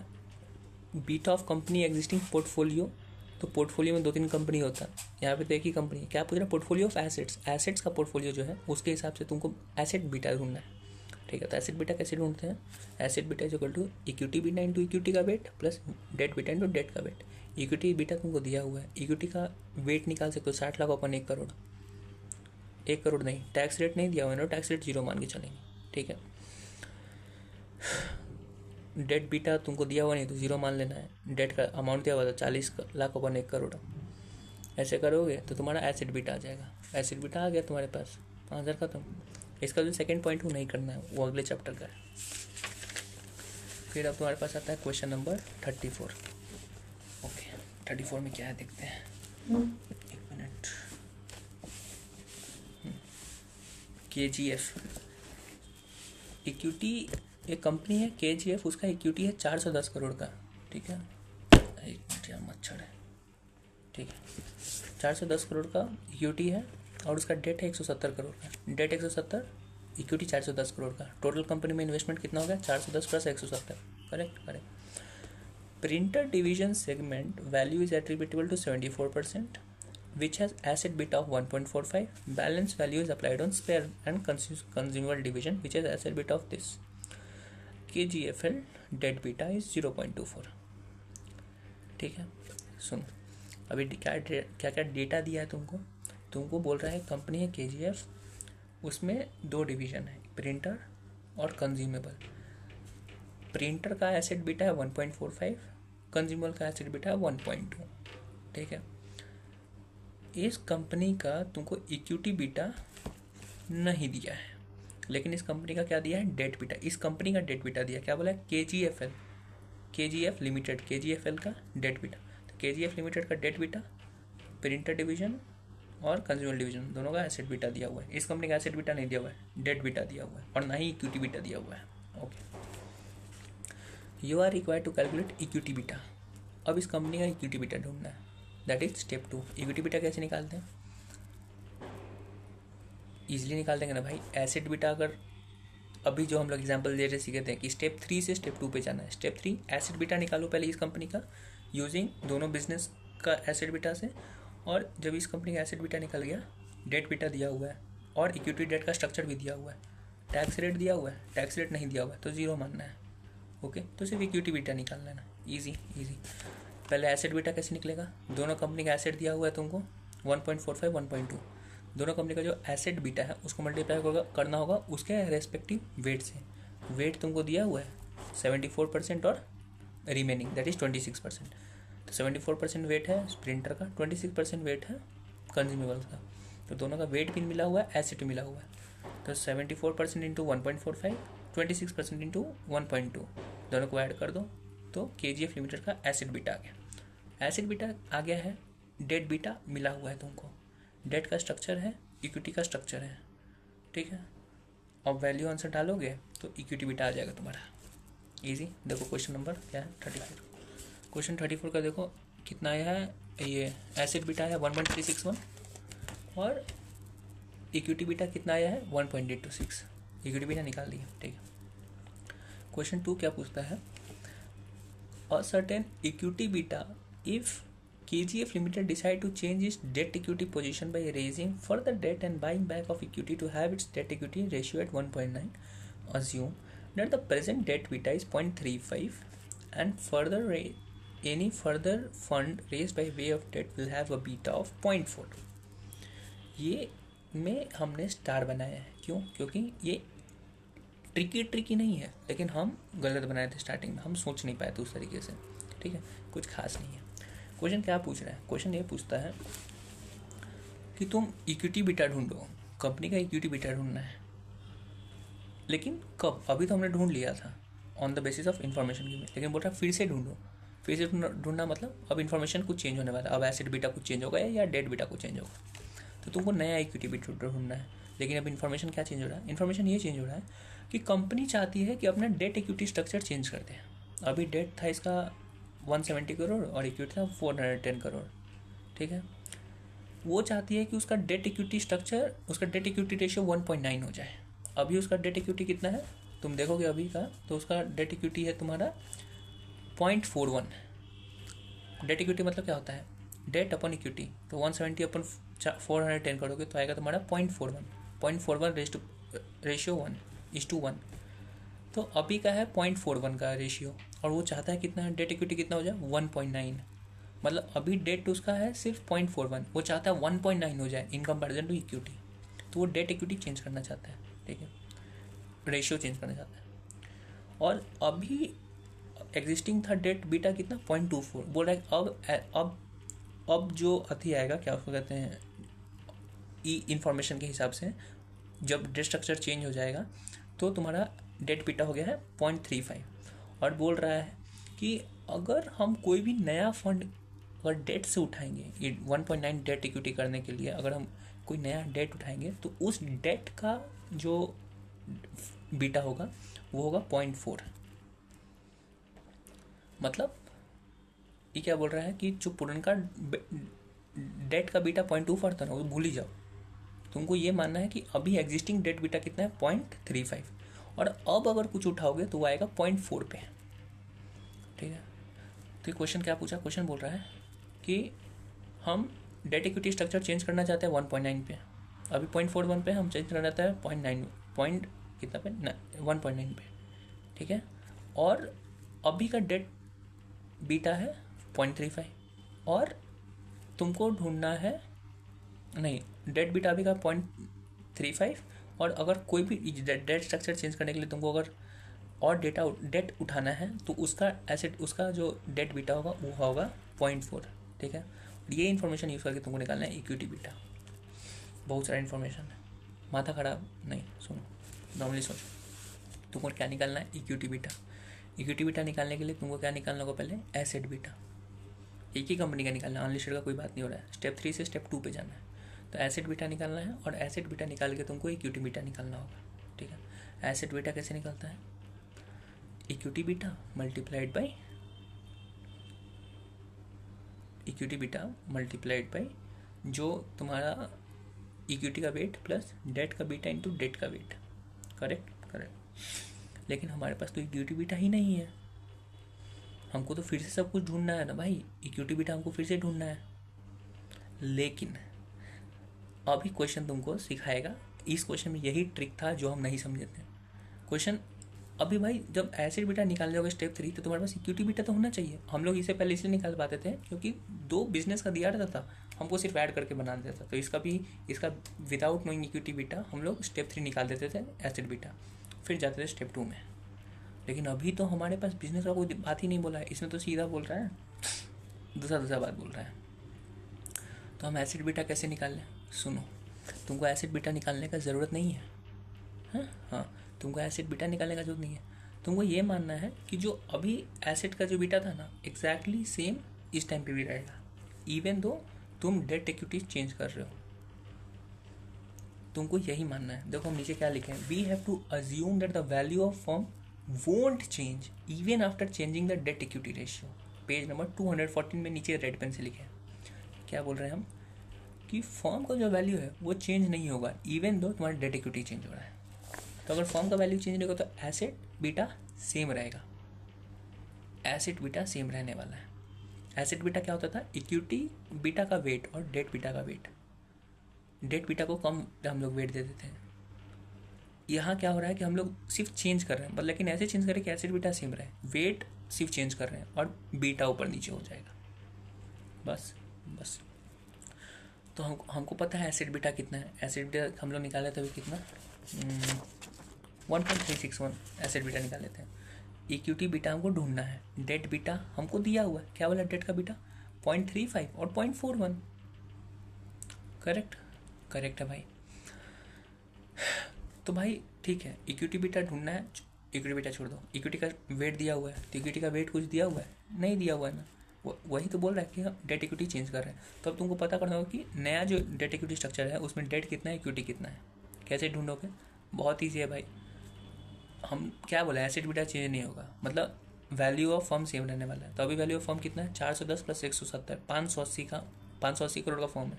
beta of company existing portfolio, तो पोर्टफोलियो में 2-3 कंपनी होता है, यहाँ पे तो एक ही कंपनी है। क्या पूछ रहा है? पोर्टफोलियो ऑफ एसेट्स, एसेट्स का पोर्टफोलियो जो है उसके हिसाब से तुमको एसेट बीटा ढूंढना है, ठीक है। तो एसेट बीटा कैसे ढूंढते हैं? Asset beta is equal to equity beta into equity का weight plus debt beta into debt का वेट। इक्विटी बीटा तुमको दिया हुआ है, इक्विटी का वेट निकाल सकते हो 60 लाख अपन 1 करोड़, 1 करोड़ नहीं, टैक्स रेट नहीं दिया हुआ है ना, टैक्स रेट 0 मान के चलेंगे, ठीक है। डेट बीटा तुमको दिया हुआ नहीं तो 0 मान लेना है। डेट का अमाउंट दिया हुआ था 40 लाख अपन 1 करोड़, ऐसे करोगे तो तुम्हारा एसेट बीटा आ जाएगा। एसेट बीटा आ गया तुम्हारे पास, आंसर खत्म। इसका जो सेकंड पॉइंट वो नहीं करना है, वो अगले चैप्टर का है। फिर अब तुम्हारे पास आता है क्वेश्चन नंबर 34। ओके, 34 में क्या है देखते हैं, एक मिनट। KGF इक्विटी, एक कंपनी है KGF, उसका इक्विटी है 410 करोड़ का, ठीक है। एक मिनट यार, मच्छर है, ठीक है। 410 करोड़ का इक्विटी है और उसका डेट है 170 करोड़ का। डेट 170, इक्विटी 410 करोड़ का। टोटल कंपनी में इन्वेस्टमेंट कितना हो गया? 410 plus 170, correct correct. Printer division segment value is attributable to 74%, which has asset beta of 1.45. Balance value is applied on spare and consumable division, which has asset beta of this. KGFL debt beta is 0.24. ठीक है, सुनो अभी क्या क्या data दिया है तुमको बोल रहा है कंपनी है KGF, उसमें 2 डिवीजन है, प्रिंटर और कंज्यूमेबल। प्रिंटर का एसेट बीटा है 1.45, कंज्यूमेबल का एसेट बीटा है 1.2, ठीक है। इस कंपनी का तुमको इक्विटी बीटा नहीं दिया है, लेकिन इस कंपनी का क्या दिया है, डेट बीटा। इस कंपनी का डेट बीटा दिया, क्या बोला है, KGF लिमिटेड, KGFL का डेट बीटा। तो KGF लिमिटेड का डेट बीटा, प्रिंटर डिवीजन और कंज्यूमर डिवीजन दोनों का एसेट बीटा दिया हुआ है। इस कंपनी का एसेट बीटा नहीं दिया हुआ है, डेट बीटा दिया हुआ है, और ना ही इक्विटी बीटा दिया हुआ है। Okay, you are required to calculate equity beta. अब इस कंपनी का इक्विटी बीटा ढूंढना है, that is step 2। Equity beta कैसे निकालते हैं, ईजिली निकाल देंगे ना भाई। एसेट बीटा अगर अभी जो हम लोग एग्जांपल दे रहे सीखे थे कि स्टेप 3 से स्टेप 2 पे जाना है। स्टेप 3 एसेट बीटा निकालो पहले इस कंपनी का, यूजिंग दोनों बिजनेस का एसेट बीटा से। और जब इस कंपनी का एसेट बीटा निकल गया, डेट बीटा दिया हुआ है और इक्विटी डेट का स्ट्रक्चर भी दिया हुआ है, टैक्स रेट दिया हुआ है, टैक्स रेट नहीं दिया हुआ है तो जीरो मानना है। ओके, तो सिर्फ इक्विटी बीटा निकालना है ना, ईजी। पहले एसेट बीटा कैसे निकलेगा, दोनों कंपनी का एसेट दिया हुआ है तुमको 1.45 1.2, दोनों कंपनी का जो एसेट बीटा है उसको मल्टीप्लाई करना होगा उसके रेस्पेक्टिव वेट से। वेट तुमको दिया हुआ है 74% और रिमेनिंग दैट इज 26%। तो 74% वेट है प्रिंटर का, 26% वेट है कंज्यूमेबल्स का। तो दोनों का वेट भी मिला हुआ है, एसेट भी मिला हुआ है। तो 74% इंटू 1.45, 26% इंटू 1.2, दोनों को ऐड कर दो तो KGF लिमिटेड का एसेट बीटा आ गया। एसेट बीटा आ गया है, डेट बीटा मिला हुआ है तुमको, डेट का स्ट्रक्चर है, इक्विटी का स्ट्रक्चर है, ठीक है। अब वैल्यू आंसर डालोगे तो इक्विटी बीटा आ जाएगा तुम्हारा, इजी। देखो क्वेश्चन नंबर क्या है 34। क्वेश्चन 34 का देखो कितना आया है, ये एसेट बीटा आया 1.361 और इक्विटी बीटा कितना आया है 1.826। इक्विटी बीटा निकाल दिया, ठीक है। क्वेश्चन 2 क्या पूछता है, a certain equity beta if KGF Limited decide to change its debt equity position by raising further debt and buying back of equity to have its debt equity ratio at 1.9. Assume that the present debt beta is 0.35 and any further fund raised by way of debt will have a beta of 0.4. ये में हमने star बनाया है, क्यों, क्योंकि ये tricky नहीं है, लेकिन हम गलत बनाए थे स्टार्टिंग में, हम सोच नहीं पाए थे उस तरीके से, ठीक है, कुछ खास नहीं है। क्वेश्चन क्या पूछ रहा है, क्वेश्चन ये पूछता है कि तुम इक्विटी बीटा ढूंढो, कंपनी का इक्विटी बीटा ढूंढना है, लेकिन कब, अभी तो हमने ढूंढ लिया था on the basis of information की, लेकिन बोल रहा फिर से ढूंढो। फिर से ढूंढना मतलब अब इन्फॉर्मेशन कुछ चेंज होने वाला है, अब एसेट बीटा कुछ चेंज होगा या डेट बीटा कुछ चेंज होगा, तो तुमको नया इक्विटी बीटा ढूंढना है। लेकिन अब इन्फॉर्मेशन क्या चेंज हो रहा है, इन्फॉर्मेशन ये चेंज हो रहा है कि कंपनी चाहती है कि अपना डेट इक्विटी स्ट्रक्चर चेंज कर दे। अभी डेट था इसका 170 करोड़ और इक्विटी था 410 करोड़, ठीक है। वो चाहती है कि उसका डेट इक्विटी स्ट्रक्चर, उसका डेट इक्विटी रेशियो 1.9 हो जाए। अभी उसका डेट इक्विटी कितना है तुम देखोगे अभी का, तो उसका डेट इक्विटी है तुम्हारा 0.41। डेट इक्विटी मतलब क्या होता है, डेट अपन इक्विटी, तो 170 अपन 410 करोगे तो आएगा तुम्हारा 0.41 रेशियो 1:1। तो अभी का है 0.41 का रेशियो, और वो चाहता है कितना है, डेट इक्विटी कितना हो जाए 1.9। मतलब अभी डेट उसका है सिर्फ 0.41, वो चाहता है 1.9 हो जाए इन कंपैरिजन टू इक्विटी। तो वो डेट इक्विटी चेंज करना चाहता है, ठीक है, रेशियो चेंज करना चाहता है। और अभी एग्जिस्टिंग था डेट बीटा कितना 0.24, बोल रहा है अब जो अथी आएगा, क्या उसको कहते हैं, इन्फॉर्मेशन के हिसाब से जब डेट स्ट्रक्चर चेंज हो जाएगा तो तुम्हारा डेट बीटा हो गया है 0.35। और बोल रहा है कि अगर हम कोई भी नया फंड अगर डेट से उठाएंगे 1.9 डेट इक्विटी करने के लिए, अगर हम कोई नया डेट उठाएंगे तो उस डेट का जो बीटा होगा वो होगा 0.4। मतलब ये क्या बोल रहा है कि जो पुराना डेट का बीटा 0.24 था ना, वो भूल ही जाओ। तुमको ये मानना है कि अभी एग्जिस्टिंग डेट बीटा कितना है 0.35, और अब अगर कुछ उठाओगे तो वो आएगा 0.4 पे, ठीक है। तो क्वेश्चन क्या पूछा, क्वेश्चन बोल रहा है कि हम डेट इक्विटी स्ट्रक्चर चेंज करना चाहते हैं 1.9 पे, अभी 0.41 पे, हम चेंज करना चाहते हैं 0.9 कितना पे 1.9 पे, ठीक है। और अभी का डेट बीटा है 0.35, और तुमको ढूंढना है, नहीं, डेट बीटा अभी का 0.35, और अगर कोई भी डेट स्ट्रक्चर चेंज करने के लिए तुमको अगर और डेट उठाना है तो उसका एसेट, उसका जो डेट बीटा होगा वो होगा 0.4, ठीक है। ये इन्फॉर्मेशन यूज़ करके तुमको निकालना है इक्विटी बीटा। बहुत सारा इन्फॉर्मेशन है, माथा खराब नहीं, सुनो नॉर्मली सोचो। तुमको क्या निकालना है? Equity beta. इक्विटी बीटा निकालने के लिए तुमको क्या निकालना होगा? पहले एसेट बीटा। एक ही कंपनी का निकालना है, अनलिस्टेड का कोई बात नहीं हो रहा है। स्टेप 3 से स्टेप 2 पे जाना है। तो एसेट बीटा निकालना है और एसेट बीटा निकाल के तुमको इक्विटी बीटा निकालना होगा, ठीक है। एसेट बीटा कैसे निकलता है? Equity beta multiplied by equity beta multiplied by जो तुम्हारा इक्विटी का वेट प्लस डेट का बीटा इंटू डेट का वेट। Correct correct. लेकिन हमारे पास तो इक्विटी बीटा ही नहीं है, हमको तो फिर से सब कुछ ढूंढना है ना भाई। इक्विटी बीटा हमको फिर से ढूंढना है। लेकिन अभी क्वेश्चन तुमको सिखाएगा, इस क्वेश्चन में यही ट्रिक था जो हम नहीं समझे थे। क्वेश्चन अभी भाई जब एसिड बीटा निकाल जाओगे स्टेप 3 तो तुम्हारे पास इक्विटी बीटा तो होना चाहिए। हम लोग इसे पहले इसलिए निकाल पाते थे क्योंकि 2 बिजनेस का दिया रहता था, हमको सिर्फ ऐड करके बना देता था। तो इसका विदाउट नोइंग इक्विटी बीटा हम लोग स्टेप 3 निकाल देते थे एसिड बीटा, फिर जाते थे स्टेप 2 में। लेकिन अभी तो हमारे पास बिजनेस का कोई बात ही नहीं बोला है, इसमें तो सीधा बोल रहा है, दूसरा बात बोल रहा है। तो हम एसिड बीटा कैसे निकाल लें? सुनो, तुमको एसिड बीटा निकालने का ज़रूरत नहीं है। हाँ, तुमको एसिड बीटा निकालने का जरूरत नहीं है। तुमको ये मानना है कि जो अभी एसिड का जो बीटा था ना, एग्जैक्टली सेम इस टाइम पे भी रहेगा, इवन दो तुम डेट इक्विटी चेंज कर रहे हो। तुमको यही मानना है। देखो हम नीचे क्या लिखे हैं, we have to assume that the value of firm won't change even after changing the debt equity ratio. Page number 214 में नीचे रेड पेन से लिखे हैं। क्या बोल रहे हैं हम कि फर्म का जो वैल्यू है वो चेंज नहीं होगा इवन दो तुम्हारा डेट इक्विटी चेंज हो रहा है। तो अगर फर्म का वैल्यू चेंज नहीं होगा तो एसेट बीटा सेम रहेगा, एसेट बीटा सेम रहने वाला है। एसेट बीटा क्या होता था? इक्विटी बीटा का वेट और डेट बीटा का वेट। डेट बीटा को कम हम लोग वेट दे देते हैं। यहाँ क्या हो रहा है कि हम लोग सिर्फ चेंज कर रहे हैं, लेकिन ऐसे चेंज करें कि एसेट बीटा सेम रहे, वेट सिर्फ चेंज कर रहे हैं और बीटा ऊपर नीचे हो जाएगा। बस तो हमको पता है एसिड बीटा कितना है। एसिड बीटा हम लोग निकाले थे अभी कितना, 1.361 एसिड बीटा निकाल लेते हैं। इक्विटी बीटा हमको ढूंढना है, डेट बीटा हमको दिया हुआ है, क्या बोला डेट का बीटा 0.35 और 0.41। करेक्ट है भाई। तो भाई ठीक है, इक्विटी बीटा ढूंढना है, इक्विटी बीटा छोड़ दो। इक्विटी का वेट दिया हुआ है, तो इक्विटी का वेट कुछ दिया हुआ है? नहीं दिया हुआ है ना, वही तो बोल रहा है कि हम डेट इक्विटी चेंज कर रहे हैं। तो अब तुमको पता करना होगा कि नया जो डेट इक्विटी स्ट्रक्चर है उसमें डेट कितना है, इक्विटी कितना है। कैसे ढूंढोगे? बहुत ईजी है भाई। हम क्या बोला, एसिड बीटा चेंज नहीं होगा, मतलब वैल्यू ऑफ फर्म सेम रहने वाला है। तो अभी वैल्यू ऑफ फर्म कितना है? 410 प्लस 170, 580 करोड़ का फर्म है।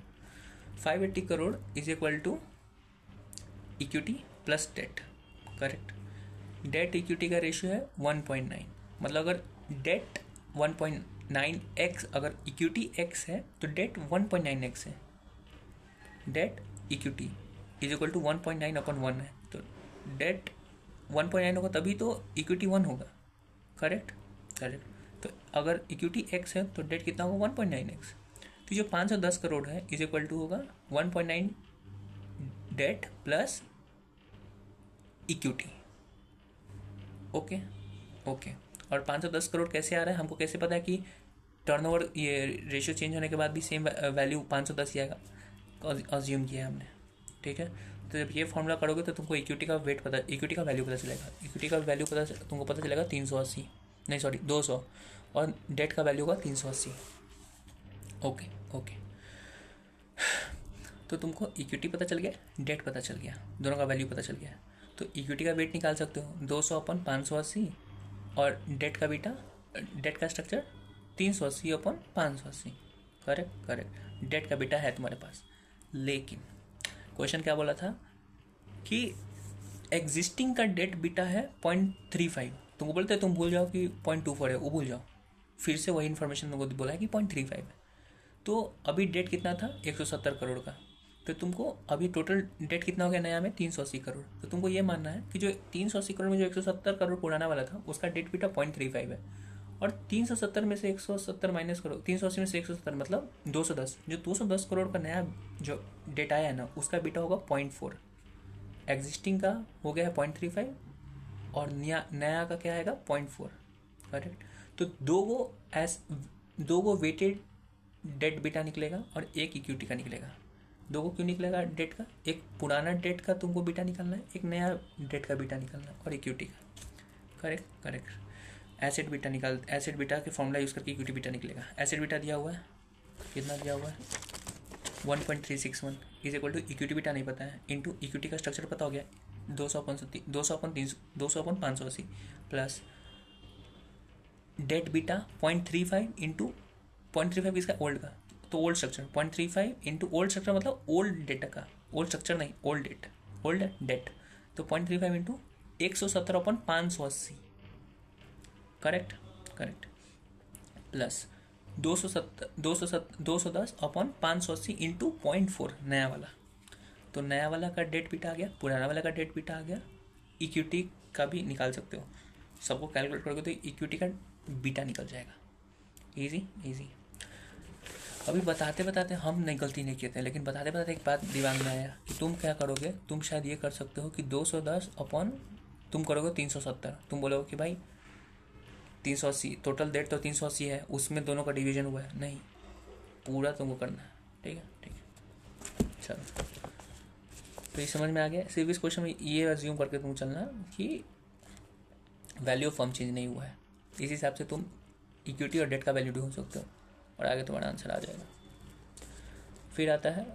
580 crore is equal to equity plus debt. Correct. Debt equity का रेशियो है 1.9, मतलब अगर डेट 1.9x, अगर इक्विटी x है तो डेट 1.9x है। Debt equity is equal to 1.9 upon 1 है, तो डेट 1.9 होगा तभी तो इक्विटी 1 होगा। करेक्ट। तो अगर इक्विटी x है तो डेट कितना होगा? 1.9x। तो जो 510 करोड़ है इज इक्वल टू होगा 1.9 डेट प्लस इक्विटी। ओके। और 510 करोड़ कैसे आ रहा है? हमको कैसे पता है कि टर्नओवर ये रेशियो चेंज होने के बाद भी सेम वैल्यू 510 ही आएगा? अज्यूम किया हमने, ठीक है। तो जब ये फॉर्मूला करोगे तो तुमको इक्विटी का वैल्यू पता चलेगा। इक्विटी का वैल्यू तुमको पता चलेगा 200, और डेट का वैल्यू होगा 380। ओके। तो तुमको इक्विटी पता चल गया, डेट पता चल गया, दोनों का वैल्यू पता चल गया। तो इक्विटी का वेट निकाल सकते हो 200 अपन 580, और डेट का स्ट्रक्चर 380 अपन 580। करेक्ट। डेट का बीटा है तुम्हारे पास। लेकिन क्वेश्चन क्या बोला था कि एग्जिस्टिंग का डेट बीटा है 0.35। तुमको बोलते तुम भूल जाओ कि 0.24 है, वो भूल जाओ। फिर से वही इन्फॉर्मेशन तुमको बोला है कि 0.35 है। तो अभी डेट कितना था? 170 करोड़ का। तो तुमको अभी टोटल डेट कितना हो गया नया में? 380 करोड़। तो तुमको ये मानना है कि जो 380 करोड़ में जो 170 करोड़ पुराना वाला था उसका डेट बीटा 0.35 है, और 370 में से 170 माइनस करो, 380 में से 170 मतलब 210। जो 210 करोड़ का नया जो डेट आया है ना उसका बीटा होगा 0.4। एग्जिस्टिंग का हो गया है 0.35 और नया का क्या आएगा? 0.4। करेक्ट। तो दो गो वेटेड डेट बीटा निकलेगा और एक इक्विटी का निकलेगा। दो को क्यों निकलेगा डेट का? एक पुराना डेट का तुमको बीटा निकालना है, एक नया डेट का बीटा निकालना है और इक्विटी का। Correct correct. एसेट बीटा के फॉर्मूला यूज़ करके इक्विटी बीटा निकलेगा। एसेट बीटा दिया हुआ है, कितना दिया हुआ है 1.361 is equal to equity beta नहीं पता है इंटू इक्विटी का स्ट्रक्चर पता हो गया 200/580 प्लस डेट बीटा 0.35 इंटू 0.35 किसका? ओल्ड का, तो old structure 0.35 into old structure मतलब ओल्ड डेटा का, ओल्ड स्ट्रक्चर नहीं ओल्ड डेट, तो 0.35 इंटू 170/580। करेक्ट प्लस 210/580 इंटू 0.4 नया वाला, तो नया वाला का डेट बीटा आ गया, पुराना वाला का डेट बीटा आ गया, इक्विटी का भी निकाल सकते हो। सबको कैलकुलेट करोगे तो इक्विटी का बीटा निकल जाएगा। इजी। अभी बताते हम नहीं गलती नहीं किए थे, लेकिन बताते एक बात दिमाग में आया कि तुम क्या करोगे, तुम शायद ये कर सकते हो कि 210 अपॉन तुम करोगे 370। तुम बोलोगे कि भाई 380 टोटल डेट तो 380 है, उसमें दोनों का डिवीजन हुआ है, नहीं पूरा तुमको करना है। ठीक है चलो, तो ये समझ में आ गया। सिर्फ इस क्वेश्चन में ये अज्यूम करके तुम चलना कि वैल्यू ऑफ फर्म चेंज नहीं हुआ है, इस हिसाब से तुम इक्विटी और डेट का वैल्यू ढूंढ सकते हो और आगे तुम्हारा आंसर आ जाएगा। फिर आता है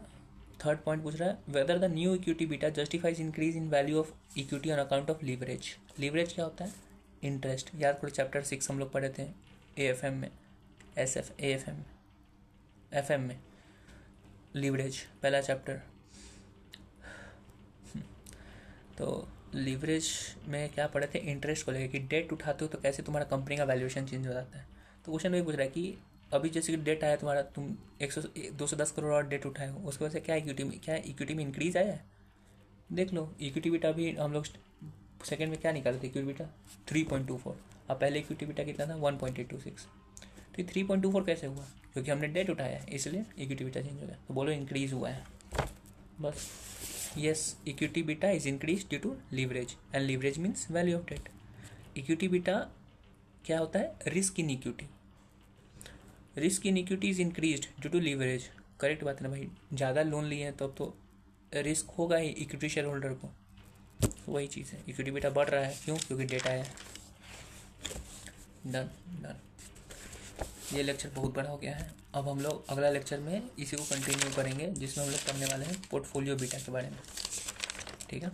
थर्ड पॉइंट, पूछ रहा है whether the new equity beta justifies increase in value of equity on account of leverage. Leverage क्या होता है? इंटरेस्ट। याद करो चैप्टर 6 हम लोग पढ़े थे AFM में, FM में लीवरेज पहला चैप्टर। तो लीवरेज में क्या पढ़े थे? इंटरेस्ट को लेकर कि डेट उठाते हो तो कैसे तुम्हारा कंपनी का वैल्यूएशन चेंज हो जाता है। तो क्वेश्चन वही पूछ रहा है कि अभी जैसे कि डेट आया तुम्हारा, तुम 210 करोड़ और डेट उठाए हो, उसकी वजह से क्या इक्विटी में इंक्रीज आया है? देख लो इक्विटी बीटा भी हम लोग सेकंड में क्या निकाले थे, इक्विटी बीटा 3.24, अब पहले इक्विटी बीटा कितना था 1.826। तो 3.24 कैसे हुआ? क्योंकि हमने डेट उठाया है, इसलिए इक्विटी बीटा चेंज हो गया। तो बोलो इंक्रीज हुआ है बस। Yes, equity beta is increase due to leverage and leverage means value of debt. Equity beta क्या होता है? Risk in equity is increase due to leverage. Correct बात है ना भाई, ज़्यादा लोन लिए हैं तो अब तो रिस्क होगा ही इक्विटी शेयर होल्डर को, तो वही चीज़ है। इक्विटी बीटा बढ़ रहा है, क्यों? क्योंकि डेटा है। डन। ये लेक्चर बहुत बड़ा हो गया है। अब हम लोग अगला लेक्चर में इसी को कंटिन्यू करेंगे, जिसमें हम लोग पढ़ने वाले हैं पोर्टफोलियो बीटा के बारे में। ठीक है।